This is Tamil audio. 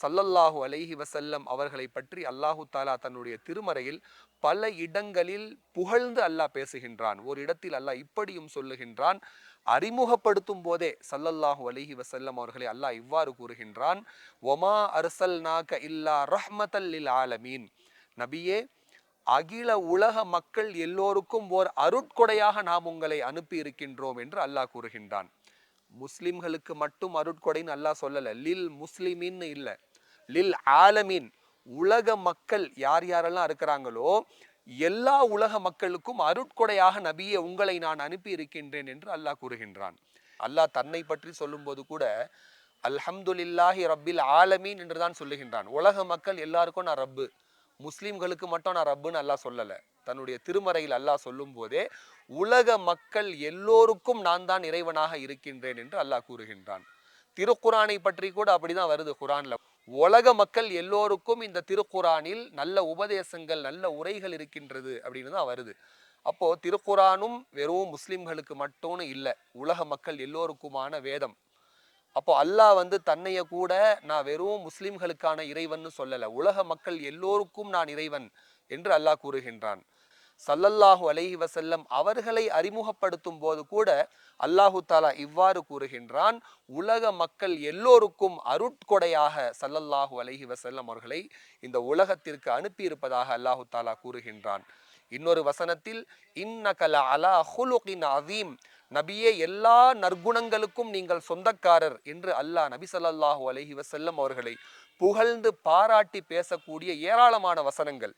ஸல்லல்லாஹு அலைஹி வஸல்லம் அவர்களை பற்றி அல்லாஹு தாலா தன்னுடைய திருமறையில் பல இடங்களில் புகழ்ந்து அல்லாஹ் பேசுகின்றான். ஒரு இடத்தில் அல்லாஹ் இப்படியும் சொல்லுகின்றான். அறிமுகப்படுத்தும் போதே ஸல்லல்லாஹு அலைஹி வஸல்லம் அவர்களை அல்லாஹ் இவ்வாறு கூறுகின்றான். ஒமா அர்சல்நாக இல்லா ரஹ்மத்தல் லில் ஆலமீன். நபியே, அகில உலக மக்கள் எல்லோருக்கும் ஓர் அருட்கொடையாக நாம் உங்களை அனுப்பி இருக்கின்றோம் என்று அல்லாஹ் கூறுகின்றான். முஸ்லிம்களுக்கு மட்டும் அருட்கொடைன்னு அல்லாஹ் சொல்லல. லில் முஸ்லிமின்னு இல்ல, லில் ஆலமீன். உலக மக்கள் யார் யாரெல்லாம் இருக்கிறாங்களோ எல்லா உலக மக்களுக்கும் அருட்கொடையாக நபியே உங்களை நான் அனுப்பி இருக்கின்றேன் என்று அல்லாஹ் கூறுகின்றான். அல்லாஹ் தன்னை பற்றி சொல்லும் போது கூட அல்ஹம்துலில்லாஹி ரப்பில் ஆலமீன் என்றுதான் சொல்லுகின்றான். உலக மக்கள் எல்லாருக்கும் நான் ரப்பு, முஸ்லிம்களுக்கு மட்டும் நான் ரப்புன்னு அல்லாஹ் சொல்லல. தன்னுடைய திருமறையில் அல்லாஹ் சொல்லும் போதே உலக மக்கள் எல்லோருக்கும் நான் தான் இறைவனாக இருக்கின்றேன் என்று அல்லாஹ் கூறுகின்றான். திருக்குரானை பற்றி கூட அப்படிதான் வருது குரான்ல. உலக மக்கள் எல்லோருக்கும் இந்த திருக்குரானில் நல்ல உபதேசங்கள், நல்ல உரைகள் இருக்கின்றது அப்படின்னு தான் வருது. அப்போ திருக்குரானும் வெறும் முஸ்லிம்களுக்கு மட்டும்னு இல்லை, உலக மக்கள் எல்லோருக்குமான வேதம். அப்போ அல்லாஹ் தன்னைய கூட நான் வெறும் முஸ்லிம்களுக்கான இறைவன் சொல்லல, உலக மக்கள் எல்லோருக்கும் நான் இறைவன் என்று அல்லாஹ் கூறுகின்றான். ஸல்லல்லாஹு அலைஹி வஸல்லம் அவர்களை அறிமுகப்படுத்தும் போது கூட அல்லாஹு தாலா இவ்வாறு கூறுகின்றான். உலக மக்கள் எல்லோருக்கும் அருட்கொடையாக ஸல்லல்லாஹு அலைஹி வஸல்லம் அவர்களை இந்த உலகத்திற்கு அனுப்பி இருப்பதாக அல்லாஹு தாலா கூறுகின்றான். இன்னொரு வசனத்தில் இன்னக லஅலா ஹுலுகின் அதீம். நபியே, எல்லா நற்குணங்களுக்கும் நீங்கள் சொந்தக்காரர் என்று அல்லாஹ் நபி ஸல்லல்லாஹு அலைஹி வஸல்லம் அவர்களை புகழ்ந்து பாராட்டி பேசக்கூடிய ஏராளமான வசனங்கள்